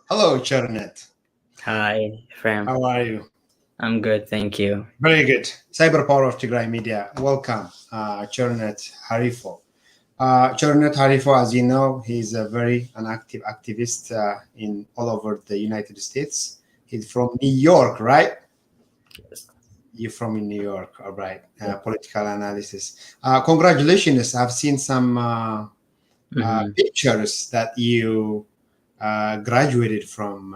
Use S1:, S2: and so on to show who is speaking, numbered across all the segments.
S1: Hello, Charente.
S2: Hi, Ephrem.
S1: How are you?
S2: I'm good, thank you.
S1: Very good. Cyber Power of Tigray Media. Welcome, Charente Harifo. Charente Harifo, as you know, he's a very an active activist in all over the United States. He's from New York, right?
S2: Yes.
S1: You're from New York, all right. Political analysis. Congratulations. I've seen some
S2: hmm
S1: pictures that you graduated from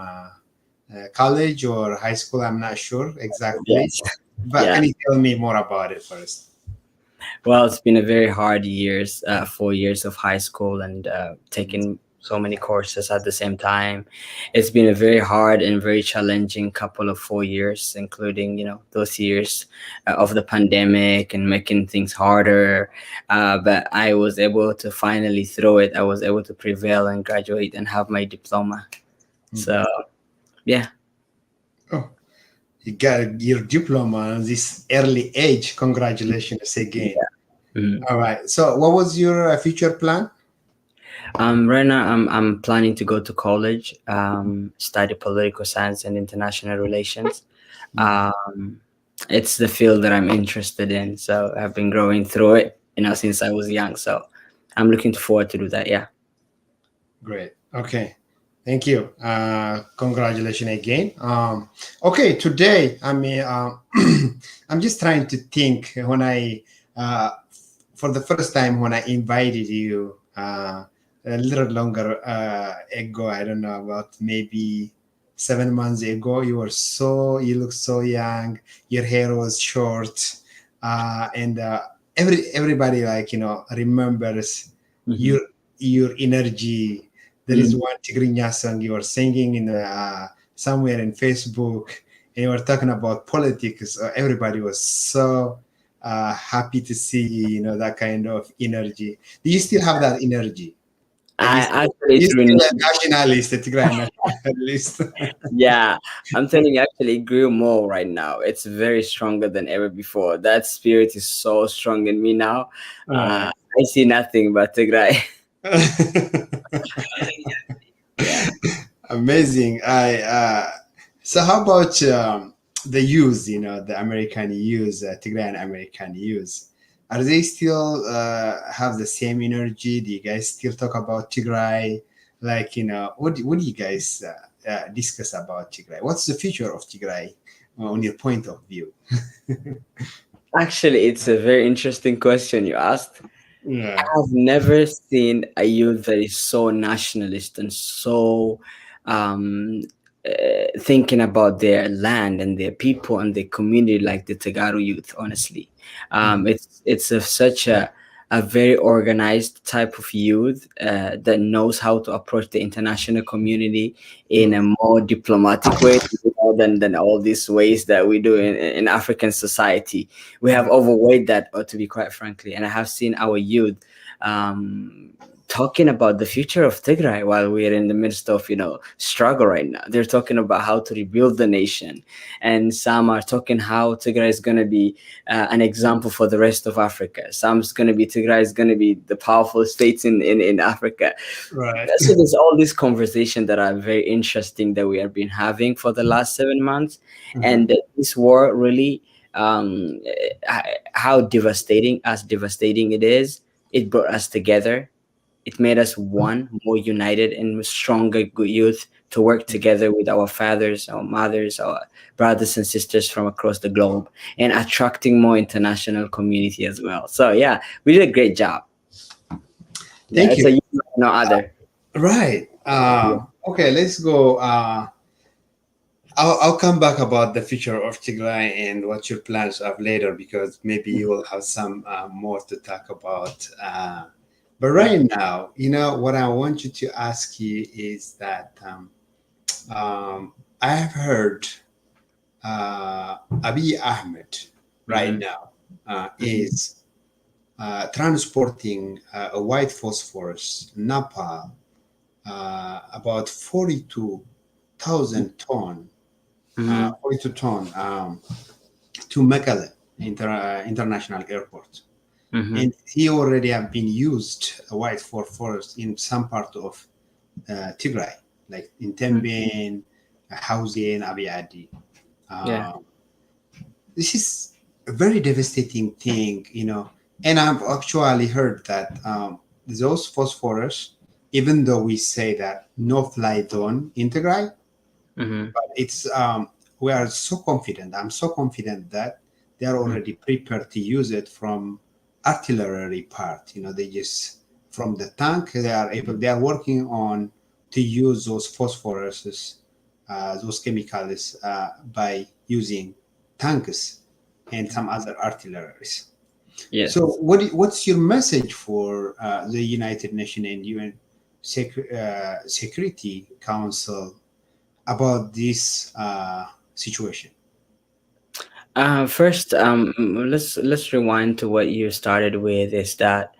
S1: college or high school. I'm not sure exactly,
S2: Yes.
S1: but
S2: Yeah.
S1: can you tell me more about it first?
S2: Well, it's been a very hard years, 4 years of high school and taking so many courses at the same time. It's been a very hard and very challenging couple of 4 years, including those years of the pandemic and making things harder. But I was able to finally through it. I was able to prevail and graduate and have my diploma.
S1: Mhm.
S2: So yeah.
S1: Oh, you got your diploma at this early age. Congratulations again.
S2: Mhm.
S1: All right. So, what was your future plan?
S2: Right now, I'm planning to go to college, study political science and international relations.
S1: Mhm.
S2: Um, it's the field that I'm interested in, so I've been growing through it, since I was young. So I'm looking forward to do that. Yeah.
S1: Great. Okay. Thank you. Congratulations again. Okay, today, I'm just trying to think uh, for the first time when I invited you a little longer ago, I don't know, about maybe 7 months ago, you look so young, your hair was short, and everybody remembers
S2: hmm
S1: your your energy. There is one Tigrinya song you were singing in somewhere in Facebook, and you were talking about politics. Everybody was so happy to see that kind of energy. Do you still have that energy? Like
S2: I actually
S1: you
S2: it's
S1: still a
S2: renewed.
S1: nationalist, a Tigrayan nationalist?
S2: Yeah, I'm telling you, actually, it grew more right now. It's very stronger than ever before. That spirit is so strong in me now.
S1: Right.
S2: I see nothing but Tigray. Yeah.
S1: Amazing. I So how about the youth? The American youth, Tigrayan American youth. Are they still have the same energy? Do you guys still talk about Tigray? What do you guys discuss about Tigray? What's the future of Tigray on your point of view?
S2: Actually, it's a very interesting question you asked.
S1: Yeah.
S2: I've never seen a youth that is so nationalist and so thinking about their land and their people and their community like the Tagaro youth. Honestly,
S1: Mhm.
S2: it's such a very organized type of youth that knows how to approach the international community in a more diplomatic way than all these ways that we do in African society. We have overweight that, to be quite frankly, and I have seen our youth um, talking about the future of Tigray while we're in the midst of struggle right now. They're talking about how to rebuild the nation, and some are talking how Tigray is going to be an example for the rest of Africa. Some's going to be Tigray is going to be the powerful states in Africa.
S1: Right.
S2: So there's all these conversations that are very interesting that we have been having for the last 7 months,
S1: Mhm.
S2: and this war really how devastating it is. It brought us together. It made us one, more united and stronger good youth to work together with our fathers, our mothers, our brothers and sisters from across the globe, and attracting more international community as well. So yeah, we did a great job. Yeah,
S1: Thank
S2: it's
S1: you.
S2: a youth like no other.
S1: Right.
S2: Yeah.
S1: Okay, let's go. I'll come back about the future of Tigray and what your plans are later because maybe you will have some more to talk about. But right now, what I want you to ask you is that I have heard Abiy Ahmed right
S2: Mm-hmm.
S1: now
S2: Mm-hmm.
S1: is transporting a white phosphorus, Nepal, about 42 ton to Mekelle International Airport.
S2: Mm-hmm.
S1: And he already have been used a white phosphorus in some part of Tigray. like in Temben, housing, Abiadi.
S2: Yeah.
S1: This is a very devastating thing, And I've actually heard that those phosphorus, even though we say that no fly zone integrate,
S2: Mm-hmm.
S1: but it's we are so confident. I'm so confident that they are already prepared to use it from artillery part. They just from the tank they are working on to use those phosphoruses, those chemicals by using tanks and some other artilleries. So,
S2: Yes.
S1: what's your message for the United Nations and UN Security Council about this situation?
S2: First, let's rewind to what you started with. Is that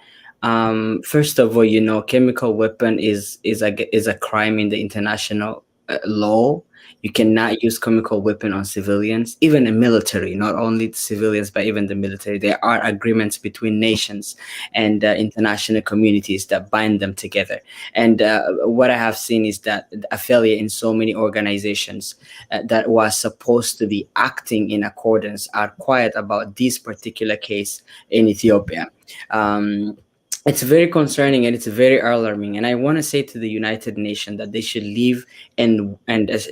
S2: first of all, chemical weapon is a crime in the international law. You cannot use chemical weapon on civilians, even the military. Not only the civilians, but even the military. There are agreements between nations and international communities that bind them together. And what I have seen is that affiliate in so many organizations that was supposed to be acting in accordance are quiet about this particular case in Ethiopia. Um, it's very concerning and it's very alarming. And I want to say to the United Nations that they should leave and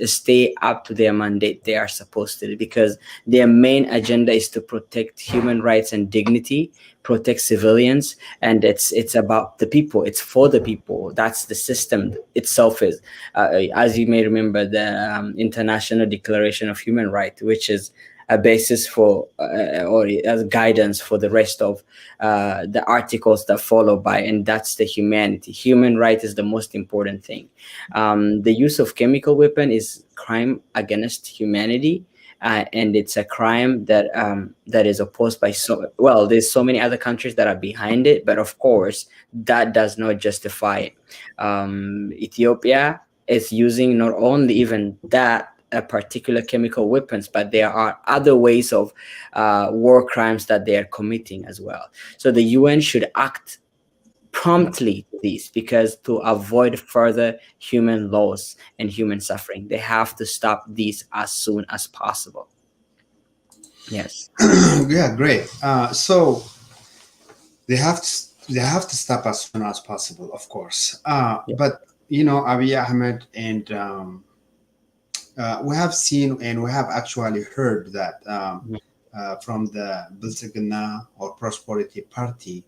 S2: stay up to their mandate they are supposed to do, because their main agenda is to protect human rights and dignity, protect civilians, and it's about the people. It's for the people. That's the system itself is. As you may remember, the International Declaration of Human Rights, which is a basis for or as guidance for the rest of the articles that follow by, and that's the humanity. Human right is the most important thing. The use of chemical weapon is crime against humanity, and it's a crime that is opposed by there's so many other countries that are behind it, but of course that does not justify it. Ethiopia is using not only even that particular chemical weapons, but there are other ways of war crimes that they are committing as well. So the UN should act promptly to this, because to avoid further human loss and human suffering, they have to stop this as soon as possible. Yes.
S1: Yeah, great. So they have to stop as soon as possible, of course.
S2: Yeah.
S1: But Abiy Ahmed and we have seen and we have actually heard that from the Bilzigana or Prosperity Party,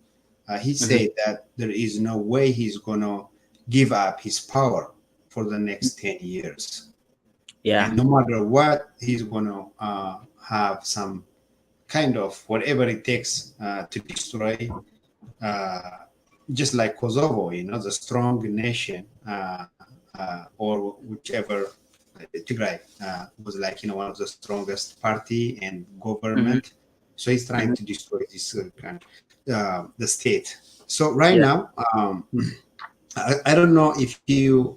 S1: he
S2: Mhm.
S1: said that there is no way he's going to give up his power for the next 10 years.
S2: Yeah.
S1: And no matter what, he's going to have some kind of whatever it takes to destroy, uh, just like Kosovo, the strong nation, or whichever Tigray was like, one of the strongest party and
S2: Hmm.
S1: government. So he's trying
S2: Hmm.
S1: to destroy this the state. So right
S2: Yeah.
S1: now, I don't know if you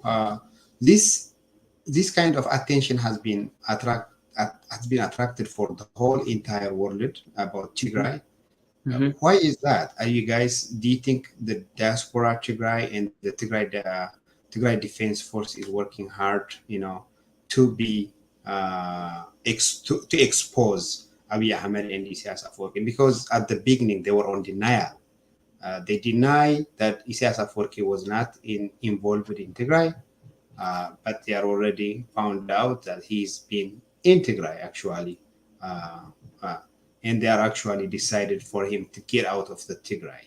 S1: this kind of attention has been attracted for the whole entire world about Tigray.
S2: Hmm.
S1: Why is that? Are you guys? Do you think the diaspora Tigray and the Tigray Defense Force is working hard, to be to expose Abiy Ahmed and Isaias Afwerki? Because at the beginning they were on denial. They deny that Isaias Afwerki was not involved in Tigray, but they are already found out that he's been in Tigray actually. Uh, uh, and they are actually decided for him to get out of the Tigray.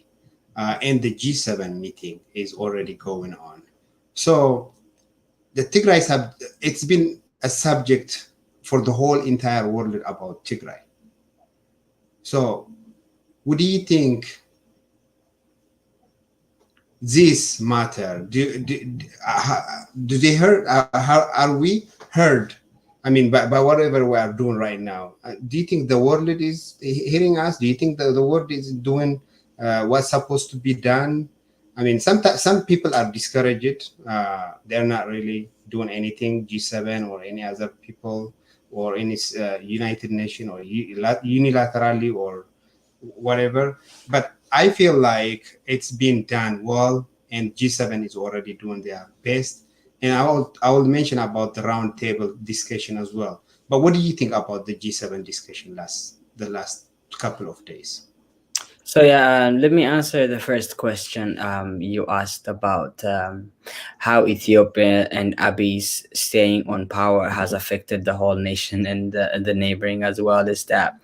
S1: And the G7 meeting is already going on. So the Tigrays it's been a subject for the whole entire world about Tigray. So what do you think this matter? Do they heard? How are we heard? I mean, by whatever we are doing right now, do you think the world is hearing us? Do you think that the world is doing what's supposed to be done? I mean, sometimes some people are discouraged. They're not really doing anything. G7 or any other people or any United Nation or unilaterally or whatever. But I feel like it's been done well, and G7 is already doing their best. And I will mention about the roundtable discussion as well. But what do you think about the G7 discussion the last couple of days?
S2: So yeah, let me answer the first question you asked about how Ethiopia and Abiy's staying on power has affected the whole nation and the neighboring as well. Is that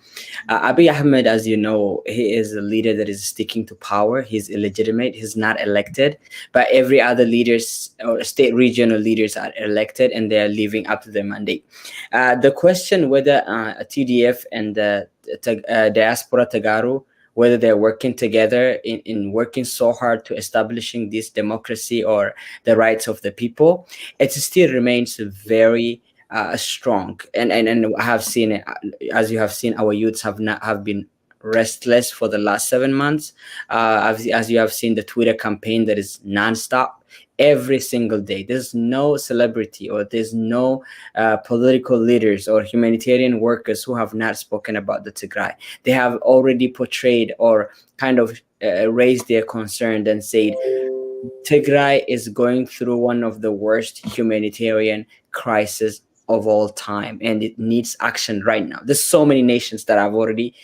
S2: Abiy Ahmed, as you know, he is a leader that is sticking to power. He's illegitimate. He's not elected, but every other leaders or state regional leaders are elected, and they are living up to their mandate. The question whether TDF and the diaspora Tagaru, whether they're working together in working so hard to establishing this democracy or the rights of the people, it still remains very strong. And I have seen it, as you have seen, our youths have been restless for the last 7 months. As you have seen, the Twitter campaign that is nonstop every single day. There's no celebrity or there's no political leaders or humanitarian workers who have not spoken about the Tigray. They have already portrayed or kind of raised their concern and said Tigray is going through one of the worst humanitarian crises of all time, and it needs action right now. There's so many nations that have already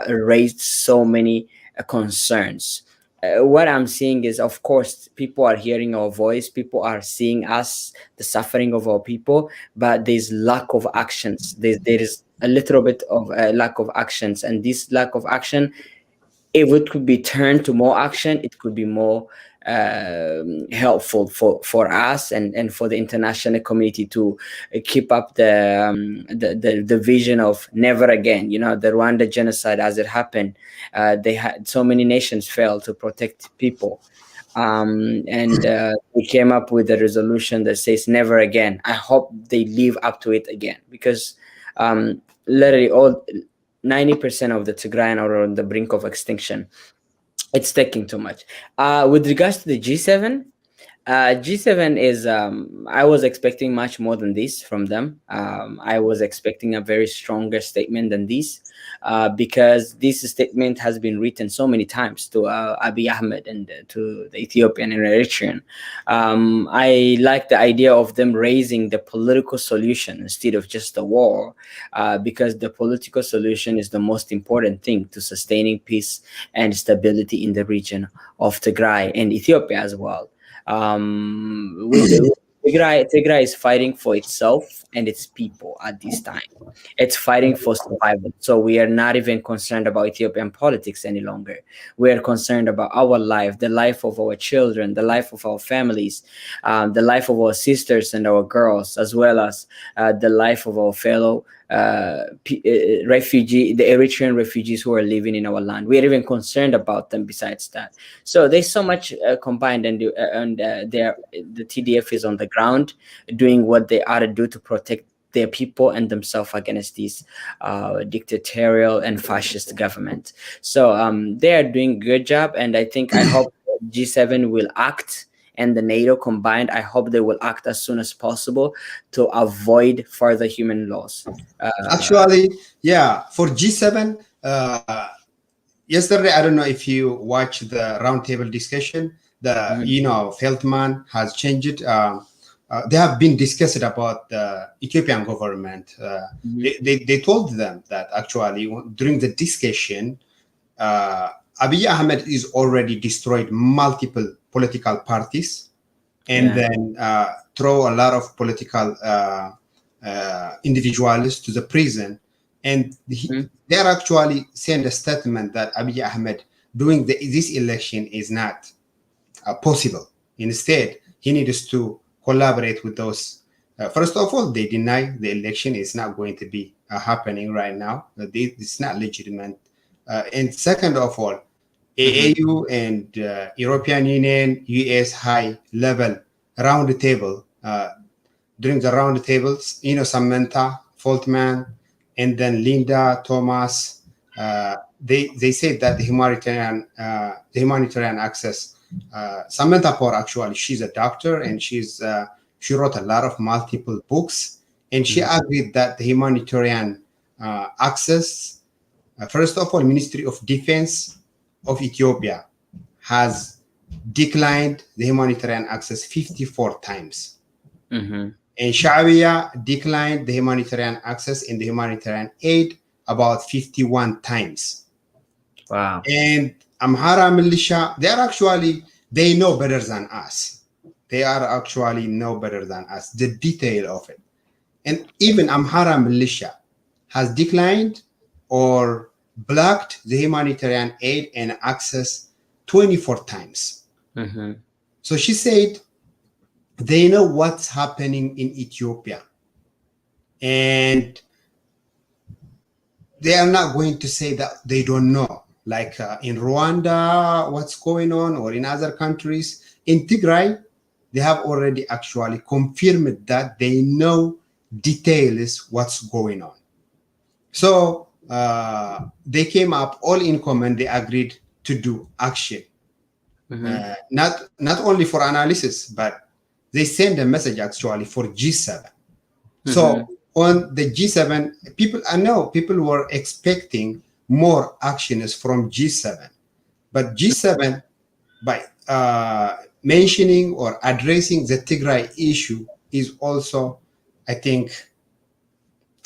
S2: raised so many concerns. What I'm seeing is, of course, people are hearing our voice, people are seeing us, the suffering of our people, but there's lack of actions. There is a little bit of a lack of actions, and this lack of action, if it could be turned to more action, it could be more helpful for us and for the international community to keep up the vision of never again. You know, the Rwanda genocide, as it happened, they had so many nations failed to protect people. And we came up with a resolution that says never again. I hope they live up to it again, because literally all 90% of the Tigrayan are on the brink of extinction. It's taking too much. With regards to the G7, G7 is, I was expecting much more than this from them. I was expecting a very stronger statement than this, because this statement has been written so many times to Abiy Ahmed and to the Ethiopian and Eritrean. I like the idea of them raising the political solution instead of just the war, because the political solution is the most important thing to sustaining peace and stability in the region of Tigray and Ethiopia as well. With Tigray is fighting for itself and its people at this time. It's fighting for survival. So we are not even concerned about Ethiopian politics any longer. We are concerned about our life, the life of our children, the life of our families, the life of our sisters and our girls, as well as the life of our fellow the Eritrean refugees who are living in our land. We are even concerned about them besides that. So there's so much combined, and the TDF is on the ground doing what they ought to do to protect their people and themselves against this dictatorial and fascist government. So they are doing a good job, and I hope G7 will act, and the NATO combined, I hope they will act as soon as possible to avoid further human loss.
S1: Actually, yeah, for G7, yesterday, I don't know if you watched the roundtable discussion. Feldman has changed. They have been discussed about the Ethiopian government. They told them that actually during the discussion, Abiy Ahmed is already destroyed multiple political parties, and then throw a lot of political individuals to the prison. And they are actually saying a statement that Abiy Ahmed doing this election is not possible. Instead, he needs to collaborate with those. First of all, they deny the election is not going to be happening right now. It's not legitimate. And second of all, AAU and European Union, US high level round table. During the round tables, Samantha, Foltman, and then Linda, Thomas, they said that the humanitarian access. Samantha Poor, actually, she's a doctor, and she wrote a lot of multiple books, and she agreed that the humanitarian access, first of all, Ministry of Defense of Ethiopia has declined the humanitarian access 54 times.
S2: Mm-hmm.
S1: And Sharia declined the humanitarian access and the humanitarian aid about 51 times.
S2: Wow.
S1: And Amhara militia, they know better than us. They are actually know better than us, the detail of it. And even Amhara militia has declined or blocked the humanitarian aid and access 24 times.
S2: Mm-hmm.
S1: So she said they know what's happening in Ethiopia. And they are not going to say that they don't know. Like in Rwanda, what's going on, or in other countries. In Tigray, they have already actually confirmed that they know details what's going on. So they came up all in common. They agreed to do action,
S2: Mm-hmm.
S1: not only for analysis, but they send a message actually for G7.
S2: Mm-hmm.
S1: So on the G7, I know people were expecting more actions from G7, but G7 by mentioning or addressing the Tigray issue is also, I think,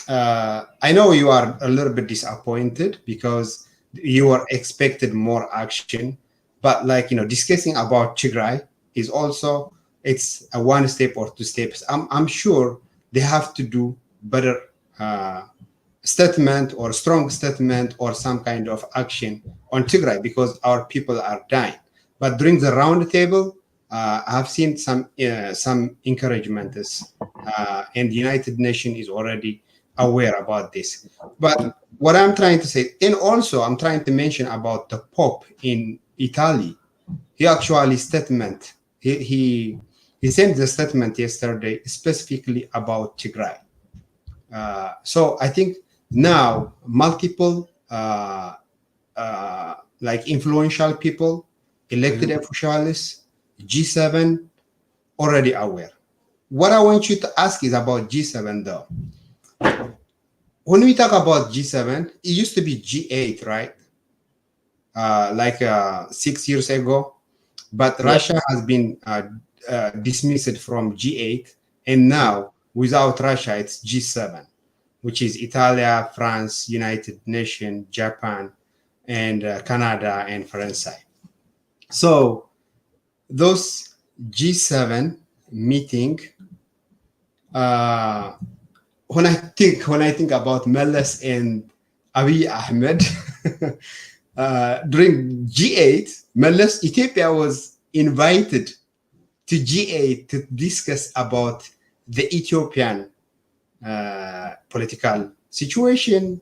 S1: I know you are a little bit disappointed because you were expected more action, but like discussing about Tigray is also it's a one step or two steps. I'm sure they have to do better uh, statement or strong statement or some kind of action on Tigray because our people are dying. But during the round table, I have seen some encouragement, and the United Nations is already aware about this. But what I'm trying to say, and also I'm trying to mention about the Pope in Italy. He actually statement he sent the statement yesterday specifically about Tigray. So I think now multiple like influential people, elected
S2: Mm-hmm.
S1: officials, G7 already aware. What I want you to ask is about G7 though. When we talk about G7, it used to be G8, right? Like 6 years ago, but
S2: Yep.
S1: Russia has been dismissed from G8, and now without Russia, it's G7, which is Italia, France, United Nations, Japan, and Canada and France. So those G7 meeting, uh, when I think about Meles and Abiy Ahmed, during G8, Meles Ethiopia was invited to G8 to discuss about the Ethiopian political situation,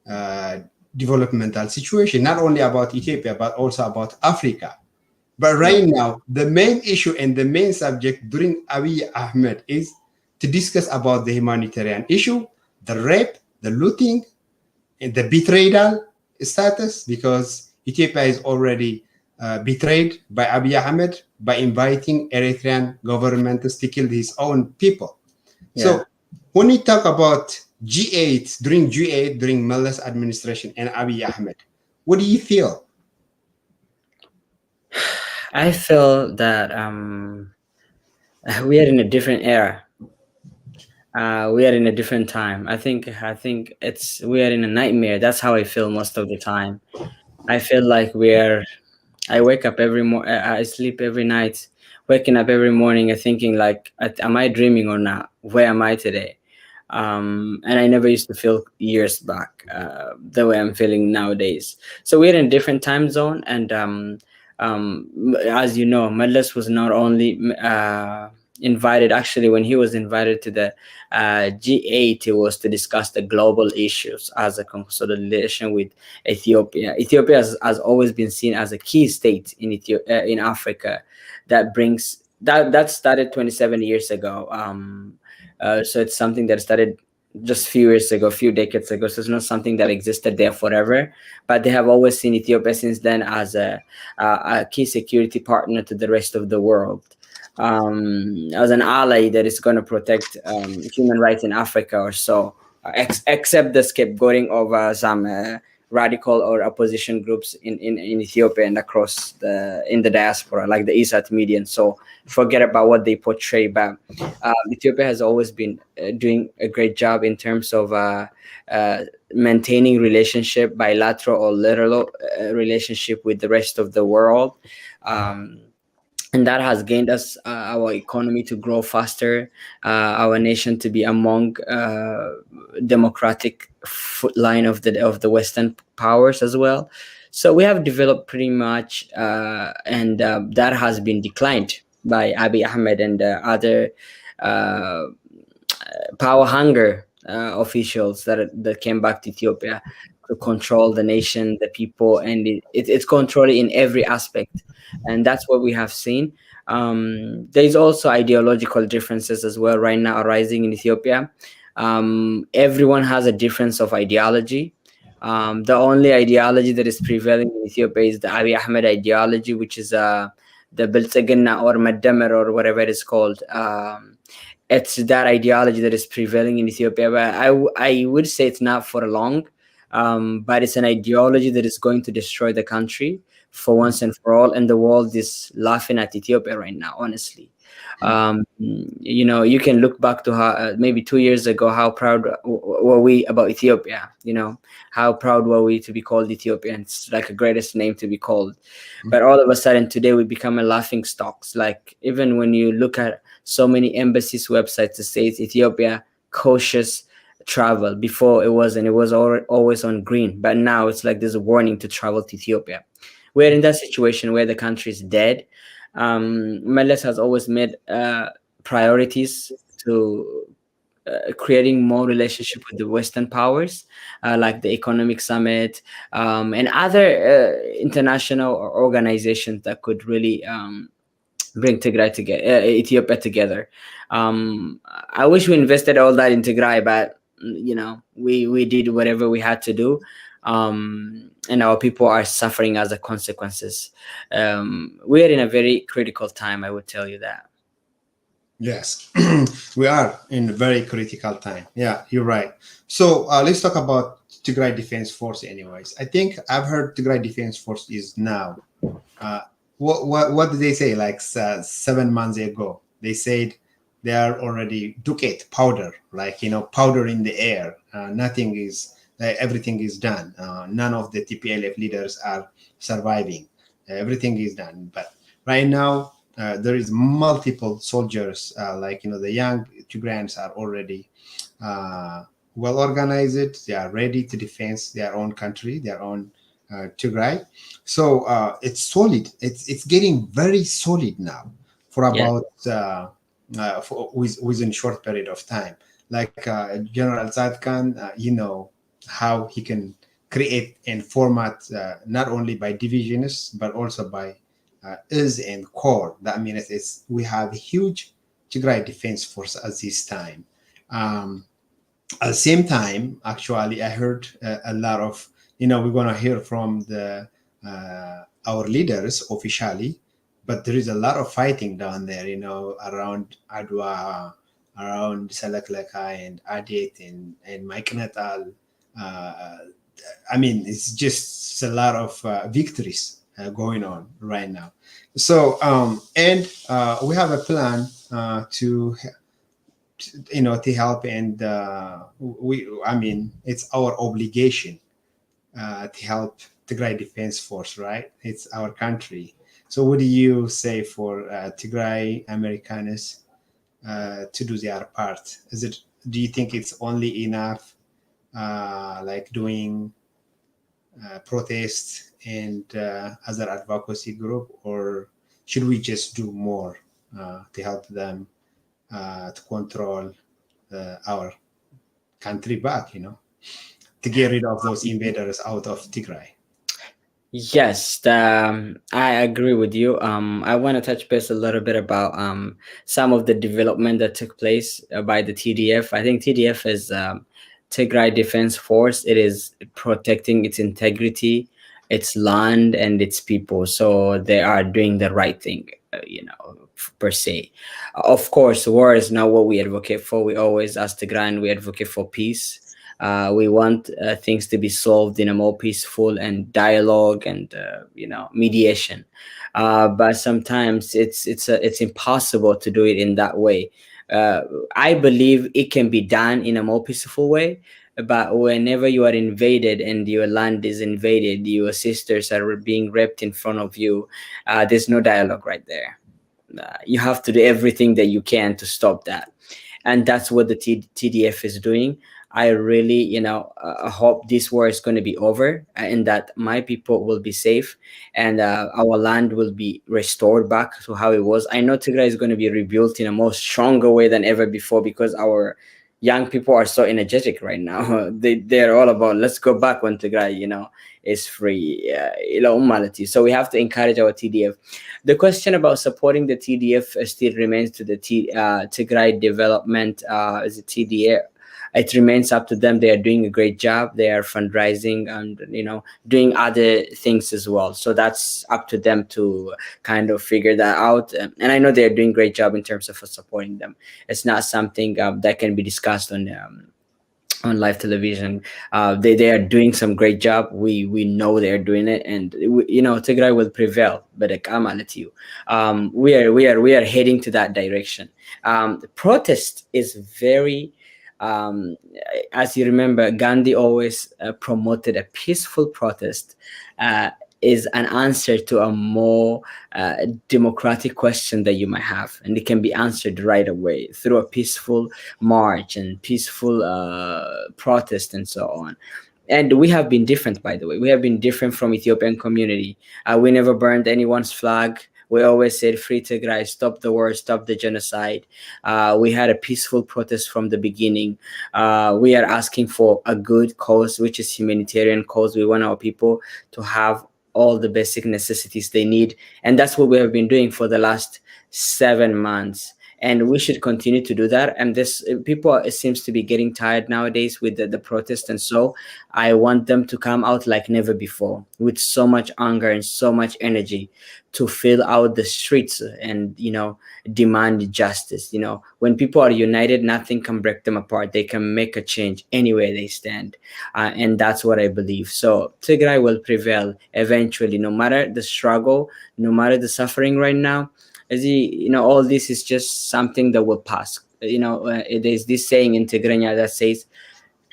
S1: uh, developmental situation, not only about Ethiopia, but also about Africa. But
S2: Yep.
S1: right now, the main issue and the main subject during Abiy Ahmed is to discuss about the humanitarian issue, the rape, the looting, and the betrayal status, because Ethiopia is already betrayed by Abiy Ahmed by inviting Eritrean governments to kill his own people.
S2: Yeah.
S1: So when we talk about G8, during Meles administration and Abiy Ahmed, what do you feel?
S2: I feel that we are in a different era. We are in a different time. I think it's we are in a nightmare. That's how I feel most of the time. I feel like I wake up I sleep every night, waking up every morning and thinking like, am I dreaming or not? Where am I today? And I never used to feel years back the way I'm feeling nowadays. So we're in a different time zone, and as you know, Medlis was not only invited. Actually, when he was invited to the G8, it was to discuss the global issues as a consolidation with Ethiopia. Ethiopia has always been seen as a key state in Africa that started 27 years ago. So it's something that started just few years ago, few decades ago. So it's not something that existed there forever. But they have always seen Ethiopia since then as a key security partner to the rest of the world, as an ally that is going to protect human rights in Africa or so. Except the scapegoating of some radical or opposition groups in Ethiopia and across in the diaspora, like the Isat median. So forget about what they portray, but Ethiopia has always been doing a great job in terms of maintaining relationship, bilateral or literal relationship with the rest of the world. And that has gained us our economy to grow faster, our nation to be among democratic foot line of the Western powers as well. So we have developed pretty much, and that has been declined by Abiy Ahmed and other uh, power hunger officials that came back to Ethiopia to control the nation, the people, and it's controlling in every aspect, and that's what we have seen. There's also ideological differences as well right now arising in Ethiopia. Everyone has a difference of ideology. The only ideology that is prevailing in Ethiopia is the Abiy Ahmed ideology, which is the Biltsaginna or Maddamer or whatever it is called. It's that ideology that is prevailing in Ethiopia, but I would say it's not for long. But it's an ideology that is going to destroy the country for once and for all, and the world is laughing at Ethiopia right now, honestly. You can look back to how maybe 2 years ago, how proud were we about Ethiopia? How proud were we to be called Ethiopian? It's like a greatest name to be called. But all of a sudden today we become a laughing stocks. Like even when you look at so many embassies websites that say it's Ethiopia cautious travel. Before it wasn't, it was always on green, but now it's like there's a warning to travel to Ethiopia. We're in that situation where the country is dead. Meles has always made priorities to creating more relationship with the Western powers, like the Economic Summit and other international organizations that could really bring Tigray together, Ethiopia together. I wish we invested all that in Tigray, but we did whatever we had to do. And our people are suffering as a consequences. We are in a very critical time, I would tell you that.
S1: Yes, we are in a very critical time. Yeah, you're right. So let's talk about Tigray Defense Force anyways. I think I've heard Tigray Defense Force is now. What did they say? Like 7 months ago, they said they are already ducat powder, like powder in the air. Nothing is, everything is done. None of the TPLF leaders are surviving. Everything is done. But right now, there is multiple soldiers, the young Tigrayans are already well organized. They are ready to defend their own country, their own Tigray. So it's solid. It's getting very solid now for about within short period of time. Like General Zadkan, how he can create and format not only by divisions but also by is and core. That means we have a huge Tigray defense force at this time. At the same time, actually, I heard a lot of, we're going to hear from our leaders officially, but there is a lot of fighting down there, around Adwa, around Salaklaka and Adet and Maiknatal. It's just a lot of victories going on right now. So, and we have a plan to help, and it's our obligation to help Tigray Defense Force, right? It's our country. So what do you say for Tigray Americans to do their part? Do you think it's only enough like doing protests and other advocacy group, or should we just do more to help them to control our country back, to get rid of those invaders out of Tigray?
S2: Yes, I agree with you. I want to touch base a little bit about some of the development that took place by the TDF. I think TDF is Tigray Defense Force. It is protecting its integrity, its land, and its people. So they are doing the right thing, per se. Of course, war is not what we advocate for. We always, as Tigrayan, we advocate for peace. We want things to be solved in a more peaceful and dialogue and mediation. But sometimes it's impossible to do it in that way. Uh, I believe it can be done in a more peaceful way, but whenever you are invaded and your land is invaded, your sisters are being raped in front of you, there's no dialogue right there. You have to do everything that you can to stop that, and that's what the TDF is doing. I really, hope this war is going to be over, and that my people will be safe, and our land will be restored back to how it was. I know Tigray is going to be rebuilt in a more stronger way than ever before, because our young people are so energetic right now. They're all about, let's go back when Tigray, is free. So we have to encourage our TDF. The question about supporting the TDF still remains to the Tigray Development, is it TDA? It remains up to them. They are doing a great job. They are fundraising and doing other things as well. So that's up to them to kind of figure that out. And I know they are doing a great job in terms of supporting them. It's not something that can be discussed on live television. They are doing some great job. We know they're doing it, and Tigray will prevail. But I'm at you. We are heading to that direction. The protest is very. As you remember, Gandhi always promoted a peaceful protest. Is an answer to a more democratic question that you might have, and it can be answered right away through a peaceful march and peaceful protest and so on. And we have been different, by the way. We have been different from Ethiopian community. We never burned anyone's flag. We always said, free Tigray, stop the war, stop the genocide. We had a peaceful protest from the beginning. We are asking for a good cause, which is humanitarian cause. We want our people to have all the basic necessities they need. And that's what we have been doing for the last 7 months. And we should continue to do that. And this people, it seems to be getting tired nowadays with the protest. And so I want them to come out like never before, with so much anger and so much energy, to fill out the streets and demand justice. When people are united, nothing can break them apart. They can make a change anywhere they stand, and that's what I believe. So Tigray will prevail eventually, no matter the struggle, no matter the suffering right now. All this is just something that will pass. There's this saying in Tigrayan that says,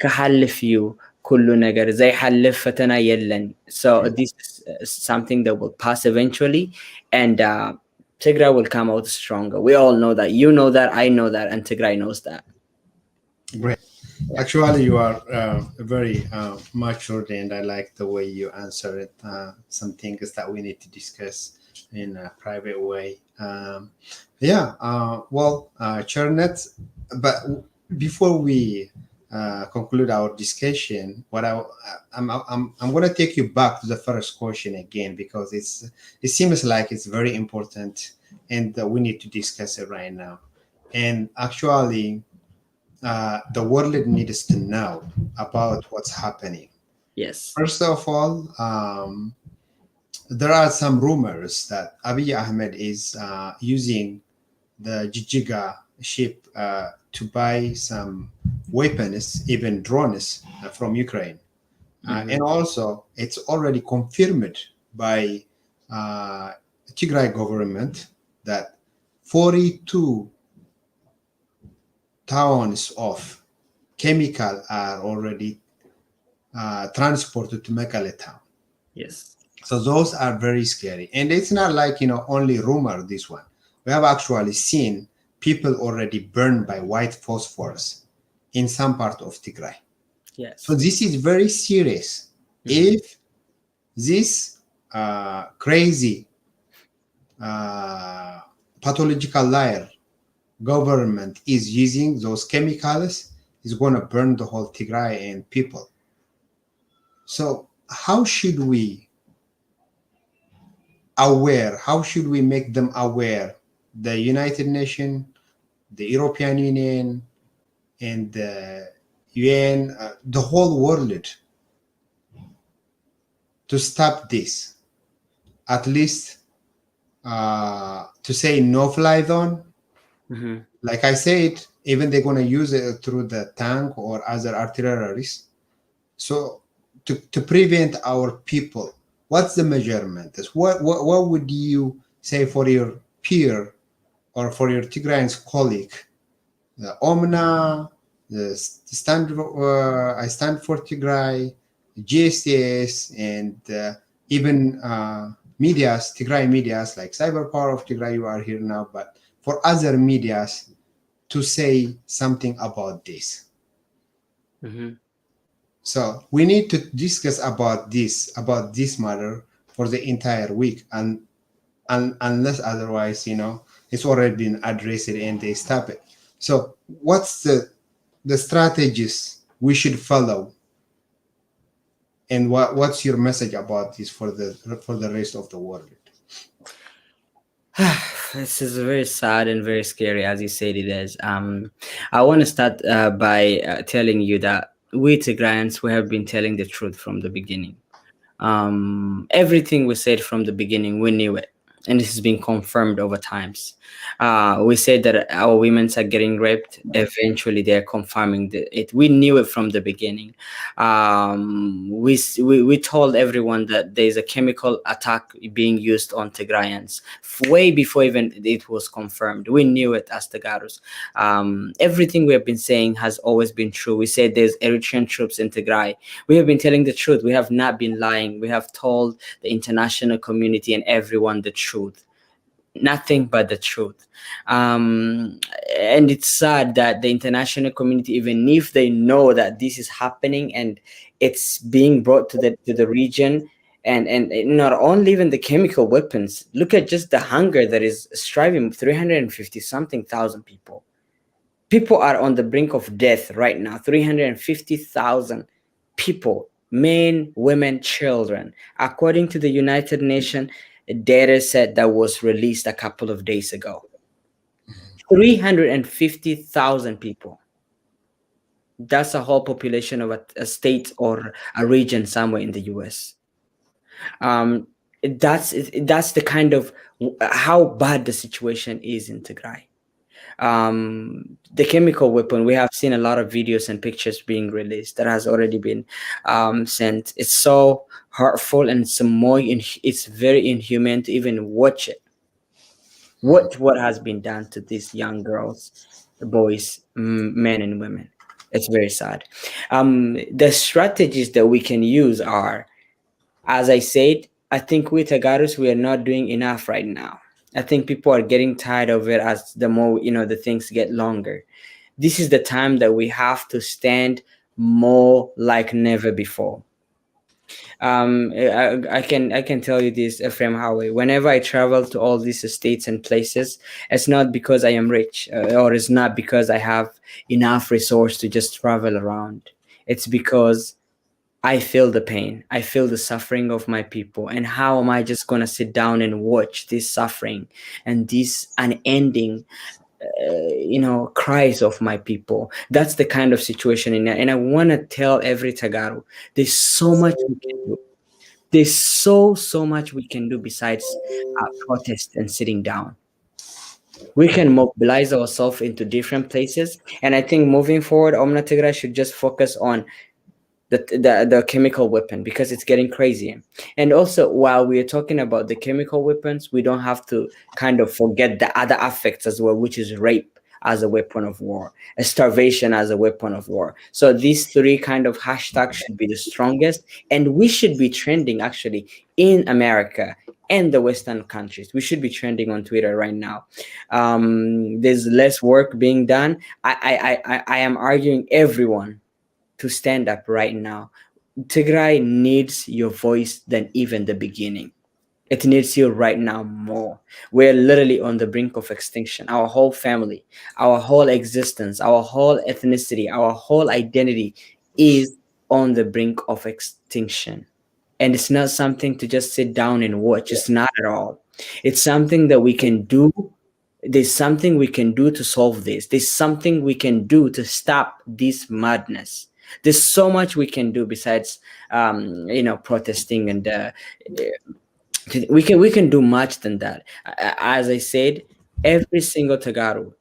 S2: "كحلف you كل ነገር ዘይحልፍ ፈተና የለን." So this is something that will pass eventually, and Tigray will come out stronger. We all know that. You know that. I know that, and Tigray knows that.
S1: Great. Actually, you are very matured, and I like the way you answer it. Some things that we need to discuss in a private way. Charente, but before we conclude our discussion, I'm going to take you back to the first question again, because it seems like it's very important, and we need to discuss it right now. And actually, the world needs to know about what's happening.
S2: Yes.
S1: First of all, there are some rumors that Abiy Ahmed is using the Jijiga ship to buy some weapons, even drones from Ukraine. And also, it's already confirmed by Tigray government that 42 tons of chemical are already transported to Mekelle town.
S2: Yes.
S1: So those are very scary. And it's not like, only rumor, this one. We have actually seen people already burned by white phosphorus in some part of Tigray.
S2: Yes.
S1: So this is very serious. If this crazy pathological liar government is using those chemicals, it's going to burn the whole Tigray and people. So how should we make them aware, the United Nations, the European Union, and the UN, the whole world, to stop this? At least to say no fly zone. Like I said, even they're going to use it through the tank or other artilleries. So to prevent our people, what's the measurement? What would you say for your peer or for your Tigrayan's colleague? The Omna, the stand, I stand for Tigray, GSTS, and even medias, Tigray medias like Cyber Power of Tigray, you are here now, but for other medias to say something about this.
S2: Mm-hmm.
S1: So we need to discuss about this matter for the entire week, and unless otherwise, it's already been addressed and they stop it. So what's the strategies we should follow, and what's your message about this for the rest of the world?
S2: This is very sad and very scary, as you said it is. I want to start by telling you that we Tigrayans, we have been telling the truth from the beginning. Everything we said from the beginning, we knew it, and this has been confirmed over times. We said that our women are getting raped. Eventually, they're confirming it. We knew it from the beginning. We told everyone that there's a chemical attack being used on Tigrayans way before even it was confirmed. We knew it as Tagaros. Everything we have been saying has always been true. We said there's Eritrean troops in Tigray. We have been telling the truth. We have not been lying. We have told the international community and everyone the truth. Nothing but the truth. And it's sad that the international community, even if they know that this is happening and it's being brought to the region, and not only even the chemical weapons, look at just the hunger that is striving 350 something thousand people. People are on the brink of death right now. 350,000 people, men, women, children. According to the United Nations data set that was released a couple of days ago, 350,000 people. That's a whole population of a state or a region somewhere in the US. That's the kind of how bad the situation is in Tigray. The chemical weapon, we have seen a lot of videos and pictures being released that has already been sent. It's so hurtful, and it's very inhumane to even watch it. What has been done to these young girls, boys, men and women. It's very sad. The strategies that we can use are, as I said, I think we Tagaros, we are not doing enough right now. I think people are getting tired of it as the more, the things get longer. This is the time that we have to stand more like never before. I can tell you this, Ephrem, Howie. Whenever I travel to all these estates and places, it's not because I am rich, or it's not because I have enough resource to just travel around. It's because I feel the pain. I feel the suffering of my people. And how am I just going to sit down and watch this suffering and this unending, cries of my people? That's the kind of situation in there. And I want to tell every Tagaro, there's so much we can do. There's so much we can do besides protest and sitting down. We can mobilize ourselves into different places. And I think moving forward, Omna Tigray should just focus on the chemical weapon, because it's getting crazy. And also, while we are talking about the chemical weapons, we don't have to kind of forget the other aspects as well, which is rape as a weapon of war, starvation as a weapon of war. So these three kind of hashtags should be the strongest, and we should be trending actually in America and the Western countries. We should be trending on Twitter right now. There's less work being done. I am arguing everyone to stand up right now. Tigray needs your voice than even the beginning. It needs you right now more. We're literally on the brink of extinction. Our whole family, our whole existence, our whole ethnicity, our whole identity is on the brink of extinction. And it's not something to just sit down and watch. It's not at all. It's something that we can do. There's something we can do to solve this. There's something we can do to stop this madness. There's so much we can do besides protesting, and we can do much than that. As I said, every single Tagaro,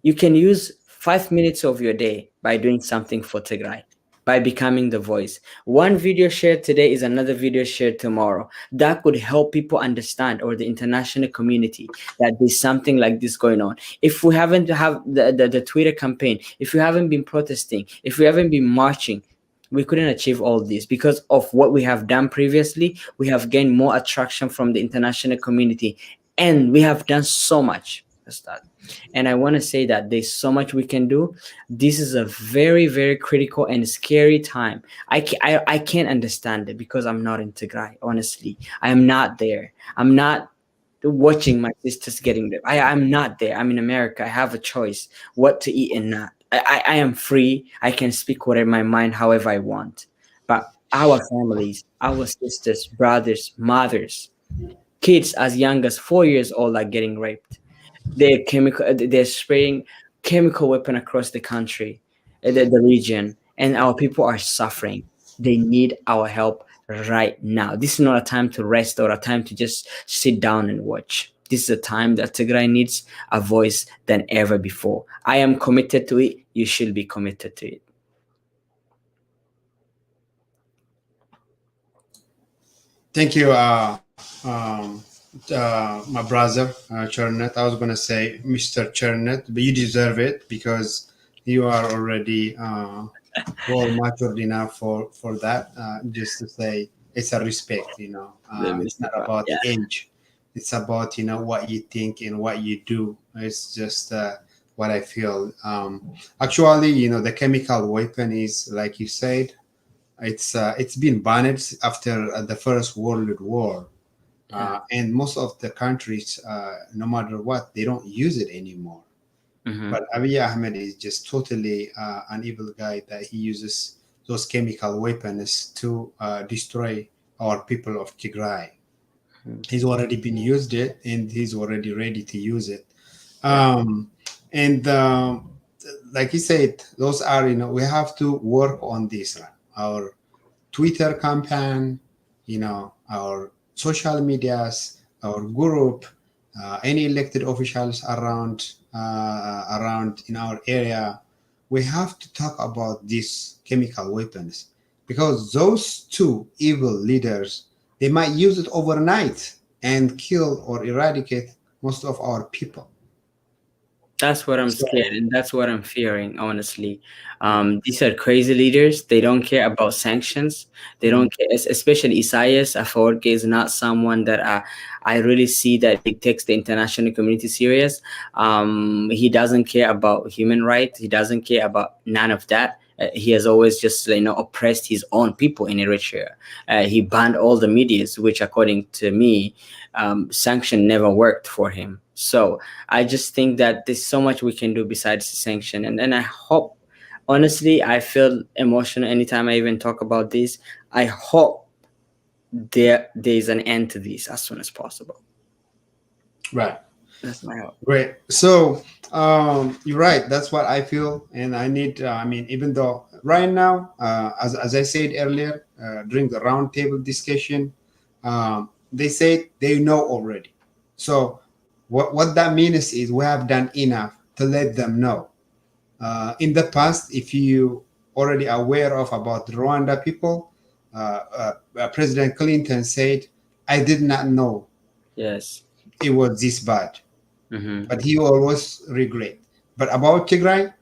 S2: you can use 5 minutes of your day by doing something for Tigray, by becoming the voice. One video shared today is another video shared tomorrow. That could help people understand, or the international community, that there's something like this going on. If we haven't have the Twitter campaign, if we haven't been protesting, if we haven't been marching, we couldn't achieve all this. Because of what we have done previously, we have gained more attraction from the international community, and we have done so much. That's that. And I want to say that there's so much we can do. This is a very, very critical and scary time. I can't understand it because I'm not in Tigray, honestly. I am not there. I'm not watching my sisters getting there. I'm not there. I'm in America. I have a choice what to eat and not. I am free. I can speak whatever my mind, however I want. But our families, our sisters, brothers, mothers, kids as young as 4 years old are getting raped. They're spraying chemical weapon across the country, the region, and our people are suffering. They need our help right now. This is not a time to rest or a time to just sit down and watch. This is a time that Tigray needs a voice than ever before. I am committed to it. You should be committed to it.
S1: Thank you, my brother, Charente. I was going to say Mr. Charente, but you deserve it because you are already well matured enough for that. Just to say, it's a respect, it's not about age. It's about, what you think and what you do. It's just what I feel. Actually, the chemical weapon is, like you said, it's been banned after the First World War. And most of the countries, no matter what, they don't use it anymore. But Abiy Ahmed is just totally an evil guy that he uses those chemical weapons to destroy our people of Tigray. He's already been used it, and he's already ready to use it. And like he said, those are, we have to work on this. Our Twitter campaign, our social medias, our group, any elected officials around in our area, we have to talk about these chemical weapons, because those two evil leaders, they might use it overnight and kill or eradicate most of our people.
S2: That's what I'm scared, and that's what I'm fearing, honestly. These are crazy leaders. They don't care about sanctions. They don't care, especially Isaias Afwerki is not someone that I really see that he takes the international community serious. He doesn't care about human rights. He doesn't care about none of that. He has always just oppressed his own people in Eritrea. He banned all the medias, which according to me, sanction never worked for him. So I just think that there's so much we can do besides sanction. And I hope, honestly, I feel emotional anytime I even talk about this. I hope there's an end to this as soon as possible.
S1: Right.
S2: That's my hope.
S1: Great. So you're right. That's what I feel. And I need, even though right now, as I said earlier, during the roundtable discussion, they said they know already. So what that means is we have done enough to let them know. In the past, if you already aware of about the Rwanda people, President Clinton said, I did not know
S2: Yes.
S1: it was this bad. But he always regret. But about Tigray,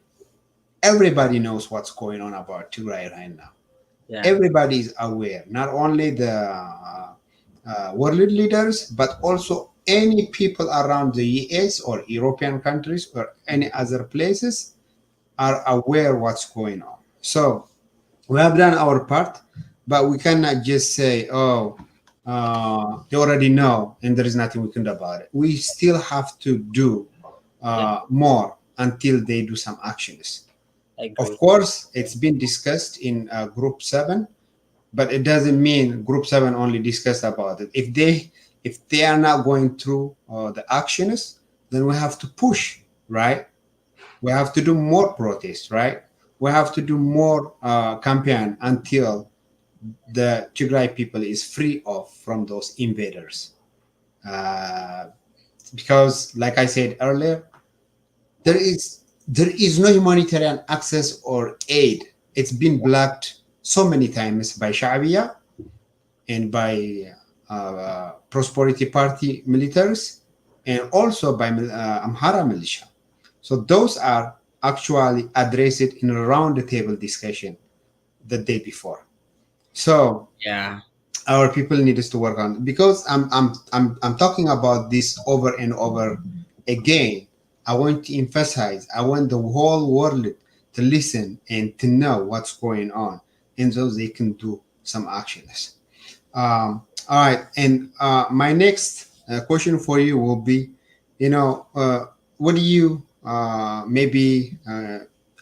S1: everybody knows what's going on about Tigray right now. Yeah. Everybody is aware, not only the world leaders, but also any people around the US or European countries or any other places are aware what's going on. So we have done our part, but we cannot just say, oh, they already know and there is nothing we can do about it. We still have to do more until they do some actions. Of course, it's been discussed in Group 7, but it doesn't mean Group 7 only discussed about it. If they are not going through the actions, then we have to push, right? We have to do more protests, right? We have to do more campaign until the Tigray people is free from those invaders. Because, like I said earlier, there is there is no humanitarian access or aid. It's been blocked so many times by Sha'biya and by Prosperity Party militaries, and also by Amhara militia. So those are actually addressed in a round the table discussion the day before. So
S2: Yeah.
S1: our people need us to work on, because I'm talking about this over and over again. I want to emphasize, I want the whole world to listen and to know what's going on, and so they can do some actions. All right, and my next question for you will be, what do you maybe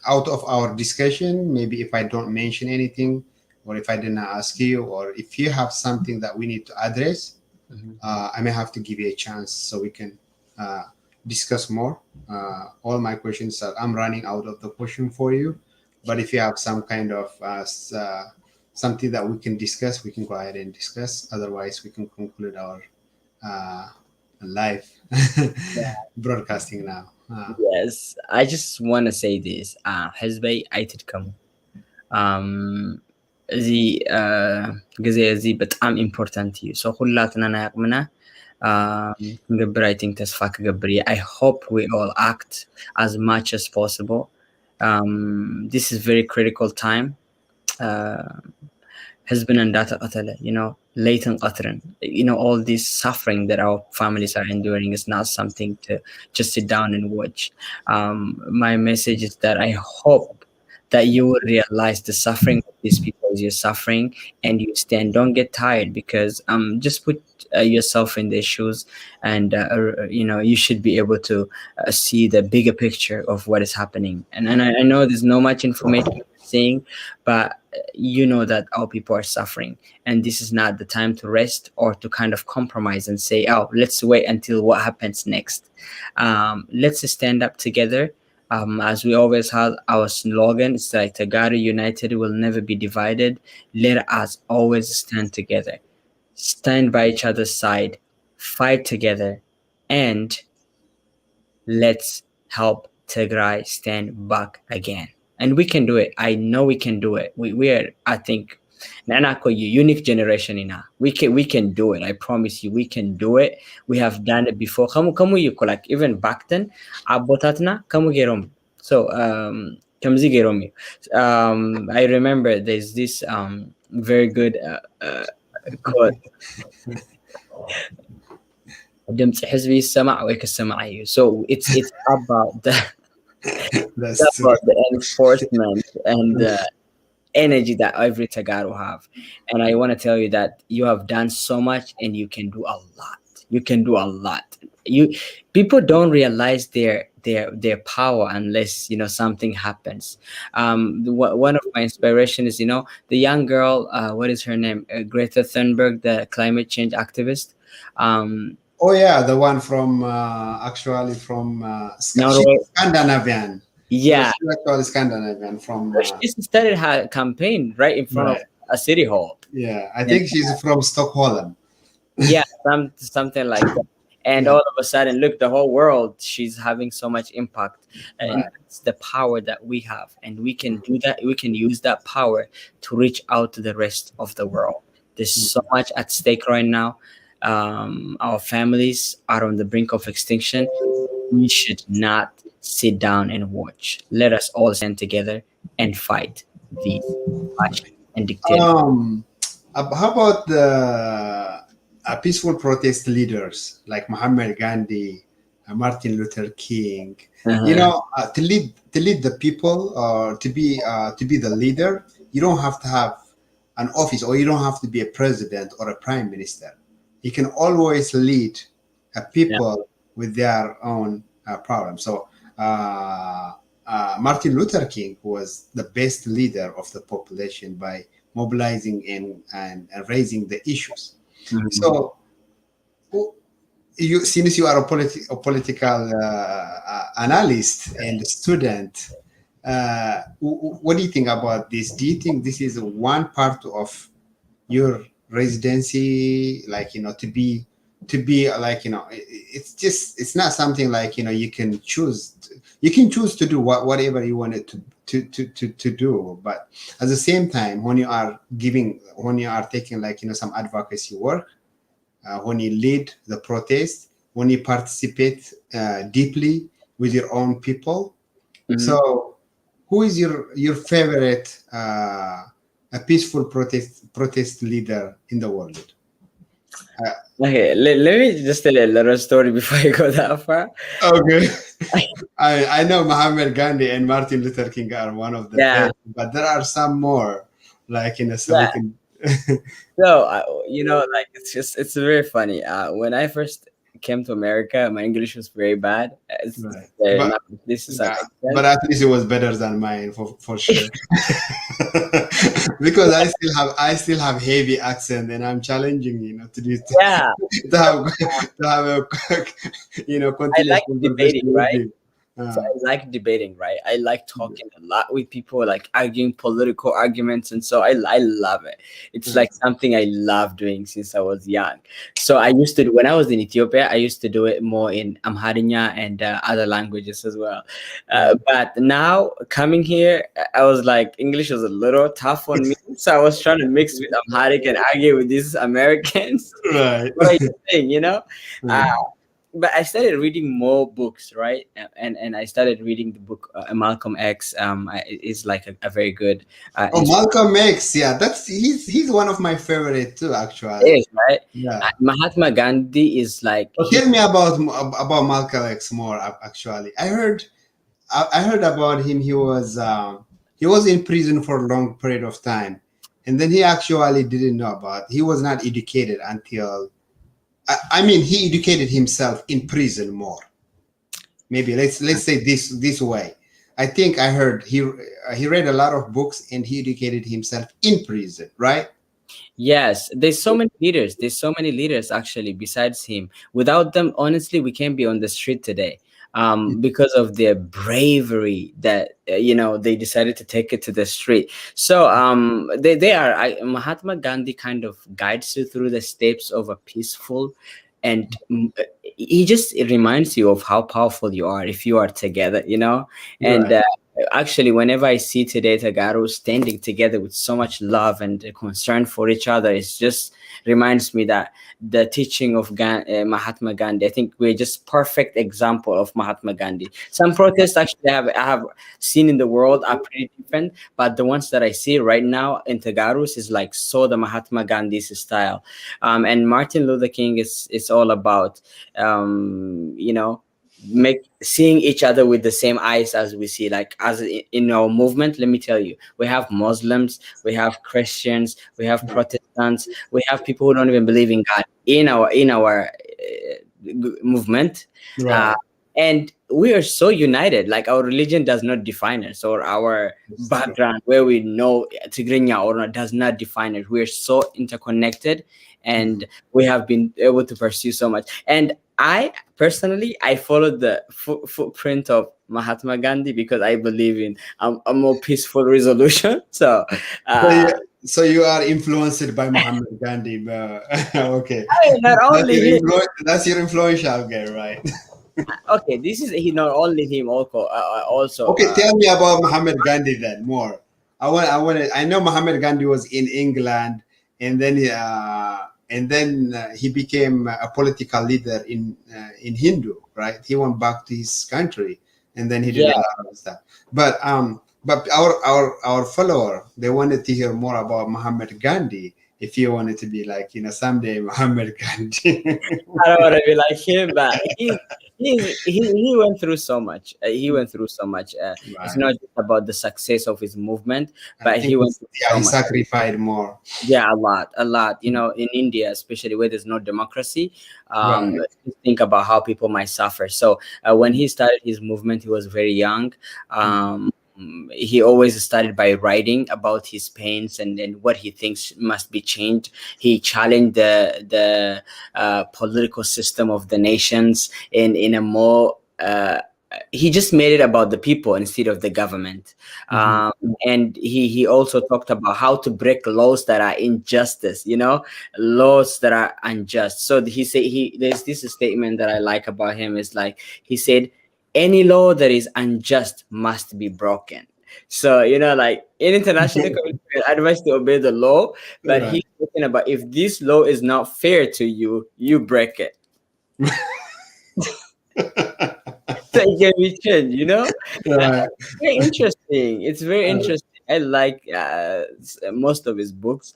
S1: out of our discussion, maybe if I don't mention anything, or if I didn't ask you, or if you have something that we need to address, I may have to give you a chance so we can uh, discuss more. All my questions are, I'm running out of the question for you, but if you have some kind of something that we can discuss, we can go ahead and discuss. Otherwise, we can conclude our uh, live broadcasting now.
S2: Yes, I just want to say this. حزبي አይትድከሙ እዚ ግዜ እዚ በጣም ኢምፖርታንት እዩ። ሶ ሁላትና ናይ አቅምና ክንገብር አይ ቲንክ ተስፋ ክገብር እየ። I hope we all act as much as possible. This is very critical time. ህዝብን እንዳተቀተለ late qatran, all this suffering that our families are enduring is not something to just sit down and watch. My message is that I hope that you will realize the suffering of these people as you're suffering, and you stand. Don't get tired, because just put yourself in their shoes, and you should be able to see the bigger picture of what is happening. And I know there's no much information saying, but you know that our people are suffering, and this is not the time to rest or to kind of compromise and say, oh, let's wait until what happens next. Let's stand up together. As we always have our slogan, it's like Tigray united will never be divided. Let us always stand together, stand by each other's side, fight together, and let's help Tigray stand back again. And we can do it. I know we can do it. We are, I think, Nanako, unique generation in we can do it. I promise you, we can do it. We have done it before. Kamu you like even back then, abotatna kamu gerom. So kamzi gerom. I remember there's this very good quote. ድምፂ ህዝቢ ይሰማዕ ወይ ክሰማዕ እዩ. So it's about the about the enforcement and the energy that every Tagaro have. And I want to tell you that you have done so much, and you can do a lot. You can do a lot. People don't realize their power unless something happens. One of my inspiration is the young girl, what is her name, Greta Thunberg, the climate change activist.
S1: Oh yeah, the one from actually from Scandinavian.
S2: Yeah,
S1: she's actually Scandinavian from.
S2: She started her campaign right in front of a city hall.
S1: Yeah, I think she's from Stockholm.
S2: Yeah, something like that. And all of a sudden, look, the whole world, she's having so much impact. And it's the power that we have, and we can do that. We can use that power to reach out to the rest of the world. There's so much at stake right now. Our families are on the brink of extinction. We should not sit down and watch. Let us all stand together and fight these fashion and dictators.
S1: How about the peaceful protest leaders like Muhammad Gandhi, Martin Luther King? To lead the people, to be the leader, you don't have to have an office, or you don't have to be a president or a prime minister. You can always lead people with their own problems. So Martin Luther King was the best leader of the population by mobilizing and raising the issues. So since you are a political analyst and student, what do you think about this? Do you think this is one part of your residency, like to be to be like, it's not something like, you can choose. You can choose to do whatever you wanted to do, but at the same time, when you are taking like, some advocacy work, when you lead the protest, when you participate deeply with your own people. So who is your favorite a peaceful protest leader in the world?
S2: Okay, let me just tell you a little story before you go that far.
S1: Okay. I know Muhammad Gandhi and Martin Luther King are one of the best, but there are some more, like, so we can.
S2: So like, it's very funny. When I first came to America, my English was very bad.
S1: Right. But at least it was better than mine for sure. Because I still have heavy accent, and I'm challenging to do to have a continuous conversation with you.
S2: So I like debating, right? I like talking a lot with people, like arguing political arguments, and so I love it. It's like something I love doing since I was young. So I used to, when I was in Ethiopia, I used to do it more in Amharinya and other languages as well. But now coming here, I was like, English was a little tough on me, so I was trying to mix with Amharic and argue with these Americans.
S1: Right.
S2: What are you saying? But I started reading more books, right? And I started reading the book Malcolm X. Is like a very good.
S1: Malcolm X, yeah, he's one of my favorite too, actually.
S2: Is right.
S1: Yeah.
S2: Mahatma Gandhi is like.
S1: Tell me about Malcolm X more. Actually, I heard about him. He was in prison for a long period of time, and then he actually didn't know about. He was not educated until. I mean, he educated himself in prison more. Maybe let's say this way. I think I heard he read a lot of books and he educated himself in prison, right?
S2: Yes, there's so many leaders. There's so many leaders actually besides him. Without them, honestly, we can't be on the street today. Because of their bravery that they decided to take it to the street. So Mahatma Gandhi kind of guides you through the steps of a peaceful, and it reminds you of how powerful you are if you are together, and
S1: Right.
S2: Actually, whenever I see today Tagaro standing together with so much love and concern for each other, it just reminds me that the teaching of Mahatma Gandhi, I think we're just perfect example of Mahatma Gandhi. Some protests actually I have seen in the world are pretty different, but the ones that I see right now in Tagarus is like so the Mahatma Gandhi's style. And Martin Luther King is all about seeing each other with the same eyes as we see, like as in our movement. Let me tell you, we have Muslims, we have Christians, we have Protestants, we have people who don't even believe in God in our movement.
S1: Right.
S2: And we are so united. Like our religion does not define us, or our background, where we know Tigrinya or not, does not define it. We are so interconnected, and we have been able to pursue so much. And I personally, I followed the footprint of Mahatma Gandhi because I believe in a more peaceful resolution. So
S1: you are influenced by Muhammad Gandhi. Okay.
S2: Not only
S1: that's your influential guy, right?
S2: Okay, this is not only him. Also.
S1: Okay, tell me about Muhammad Gandhi then more. I know Muhammad Gandhi was in England, and then he became a political leader in Hindu, right? He went back to his country, and then he did a lot of stuff. But our follower, they wanted to hear more about Muhammad Gandhi. If you wanted to be like someday Muhammad Gandhi.
S2: I don't want to be like him, but he went through so much. He went through so much.
S1: Right.
S2: It's not just about the success of his movement, but he went through so
S1: he
S2: much.
S1: sacrificed more.
S2: Yeah, a lot. In India, especially where there's no democracy, think about how people might suffer. So when he started his movement, he was very young. He always started by writing about his pains and what he thinks must be changed. He challenged the political system of the nations in a more he just made it about the people instead of the government. And he also talked about how to break laws that are injustice, laws that are unjust. So there's this statement that I like about him, is like, he said, any law that is unjust must be broken. So, like in international community, advice to obey the law, but
S1: Right.
S2: he's talking about, if this law is not fair to you, you break it. So it can be changed,
S1: Right.
S2: very interesting. It's very interesting. I like most of his books.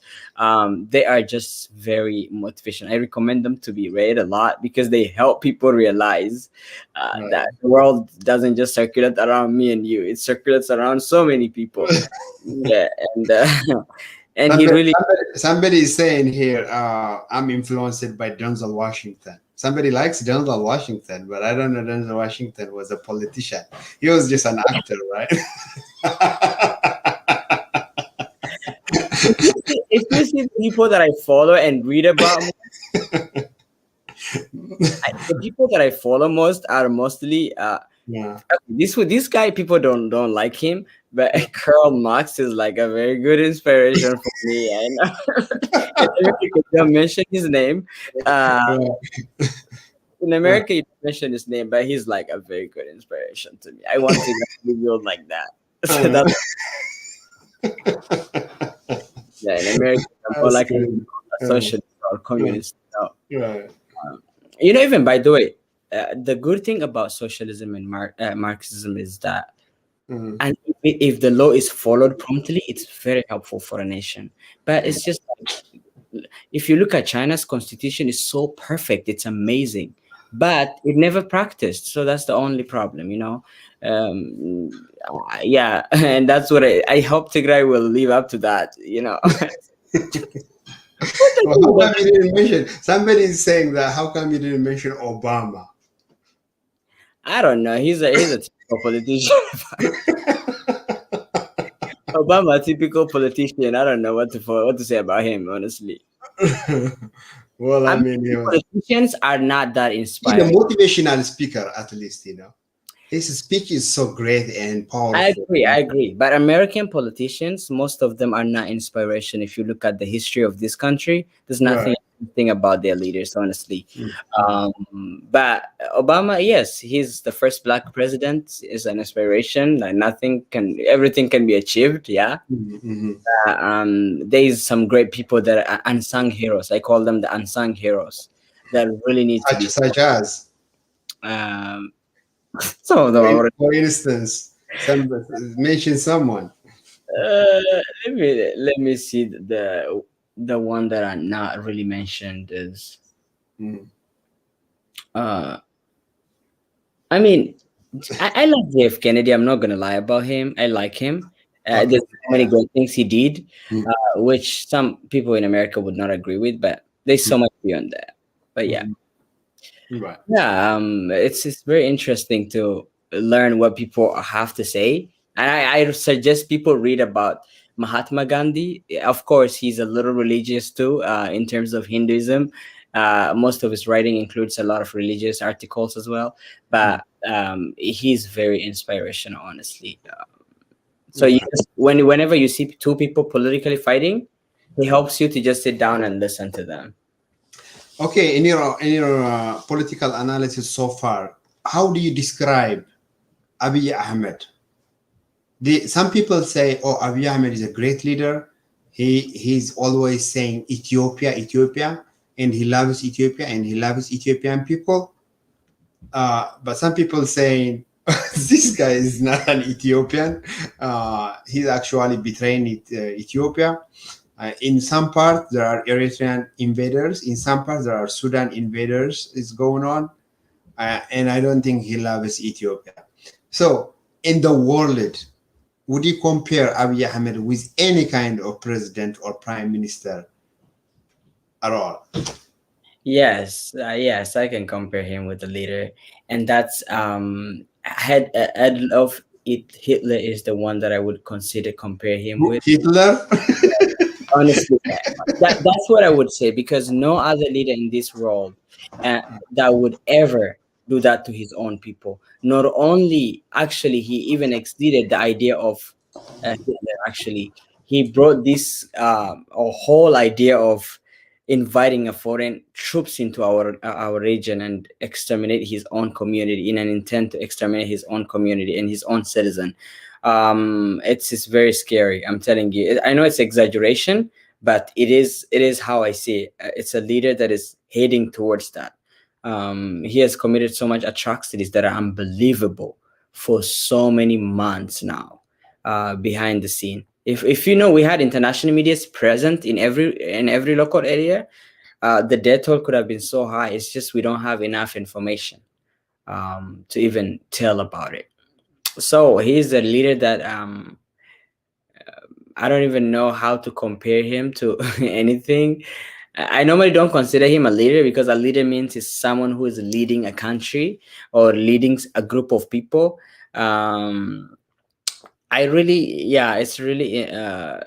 S2: They are just very motivational. I recommend them to be read a lot because they help people realize that the world doesn't just circulate around me and you. It circulates around so many people. Yeah, and he really.
S1: Somebody is saying here, I'm influenced by Denzel Washington. Somebody likes Denzel Washington, but I don't know Denzel Washington was a politician. He was just an actor, right?
S2: If you see people that I follow and read about, the people that I follow most are mostly this guy. People don't like him, but Karl Marx is like a very good inspiration for me. And you don't mention his name. In America, you don't mention his name, but he's like a very good inspiration to me. I want to be built like that. So that's, yeah, in America, I'm more like a socialist or communist. Even by the way, the good thing about socialism and Marxism is that, and if the law is followed promptly, it's very helpful for a nation. But it's just like, if you look at China's constitution, is so perfect, it's amazing, but it never practiced. So that's the only problem, yeah, and that's what I hope Tigray will live up to that.
S1: Well, how come you didn't mention? Somebody is saying that. How come you didn't mention Obama?
S2: I don't know. He's a typical politician. Obama, a typical politician. I don't know what to say about him, honestly.
S1: Well, I mean,
S2: politicians are not that inspiring.
S1: He's a motivational speaker, at least, His speech is so great and powerful.
S2: I agree. But American politicians, most of them are not inspiration. If you look at the history of this country, there's nothing interesting about their leaders, honestly. But Obama, yes, he's the first Black president, is an inspiration. Like everything can be achieved. Yeah. There is some great people that are unsung heroes. I call them the unsung heroes that really need to be.
S1: Such as.
S2: Some of them.
S1: For instance, mention someone.
S2: Let me see the one that are not really mentioned is. I mean, I like JF Kennedy. I'm not gonna lie about him. I like him. There's so many great things he did, which some people in America would not agree with, but there's so much beyond that. But yeah.
S1: Right.
S2: Yeah, it's very interesting to learn what people have to say, and I suggest people read about Mahatma Gandhi. Of course, he's a little religious too, in terms of Hinduism. Most of his writing includes a lot of religious articles as well, but he's very inspirational, honestly. So whenever you see two people politically fighting, he helps you to just sit down and listen to them.
S1: Okay, in your political analysis so far, how do you describe Abiy Ahmed? Some people say, "Oh, Abiy Ahmed is a great leader. He's always saying Ethiopia, Ethiopia, and he loves Ethiopia and he loves Ethiopian people." But some people saying this guy is not an Ethiopian. He's actually betraying Ethiopia. In some parts, there are Eritrean invaders. In some parts, there are Sudan invaders is going on. And I don't think he loves Ethiopia. So in the world, would you compare Abiy Ahmed with any kind of president or prime minister at all?
S2: Yes, I can compare him with the leader. And that's Adolf Hitler is the one that I would consider compare him with.
S1: Hitler?
S2: Honestly, that's what I would say, because no other leader in this world that would ever do that to his own people. Not only, actually, he even exceeded the idea of Hitler. Actually, he brought this a whole idea of inviting a foreign troops into our region and exterminate his own community, in an intent to exterminate his own community and his own citizen. It's very scary, I'm telling you. I know it's exaggeration, but it is how I see it. It's a leader that is heading towards that. He has committed so much atrocities that are unbelievable for so many months now, behind the scene. If you know, we had international medias present in every local area, the death toll could have been so high. It's just we don't have enough information to even tell about it. So he's a leader that I don't even know how to compare him to anything. I normally don't consider him a leader, because a leader means is someone who is leading a country or leading a group of people. I really, yeah, it's really a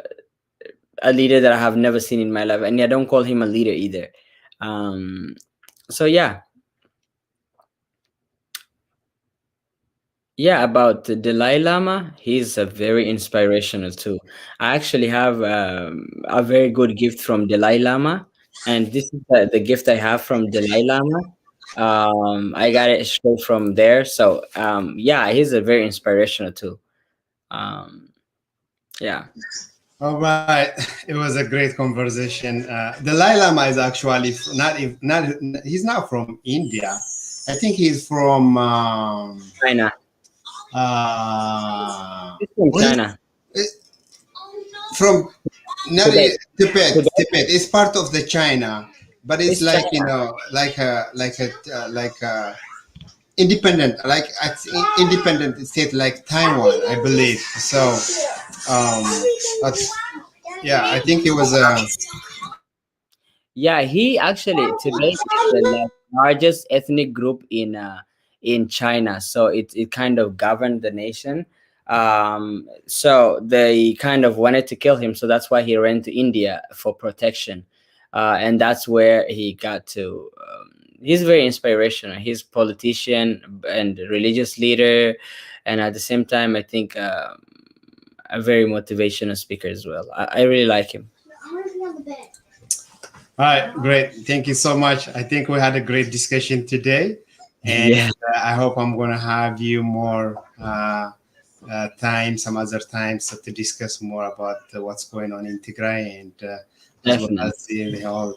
S2: leader that I have never seen in my life, and I don't call him a leader either. So yeah. Yeah, about the Dalai Lama, he's a very inspirational too. I actually have a very good gift from Dalai Lama, and this is the gift I have from Dalai Lama. I got it straight from there. So yeah, he's a very inspirational too. Um, yeah.
S1: All right, it was a great conversation. The Dalai Lama is actually he's not from India. I think he's from
S2: China. He's from China.
S1: From not
S2: Tibet.
S1: Tibet.
S2: Tibet.
S1: Tibet is part of the China, but it's
S2: It's
S1: like
S2: China.
S1: like a independent, like independent state like Taiwan, I believe. So, but yeah, I think it was
S2: Yeah, he actually, Tibet is the largest ethnic group in China, so it kind of governed the nation. So they kind of wanted to kill him, so that's why he ran to India for protection, and that's where he got to. He's very inspirational. He's politician and religious leader, and at the same time, I think a very motivational speaker as well. I really like him.
S1: all right. Great, thank you so much. I think we had a great discussion today, and
S2: Yeah,
S1: I hope I'm gonna have you more time, some other times, to discuss more about what's going on in Tigray and as well
S2: definitely.
S1: as the whole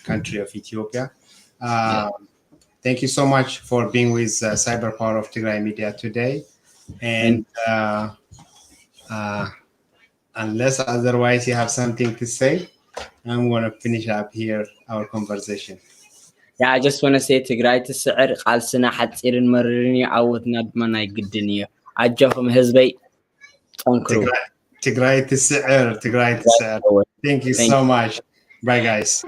S1: country of Ethiopia.
S2: Yeah.
S1: Thank you so much for being with Cyber Power of Tigray Media today. And unless otherwise you have something to say, I'm going to finish up here our conversation.
S2: Yeah, I just want to say Tigray تسعر قالسنا حتصير المررني عوضنا بمنا يقدني عجفهم هزبي تنكرو.
S1: Tigray تسعر. Thank you
S2: Thank
S1: so much. Bye, guys.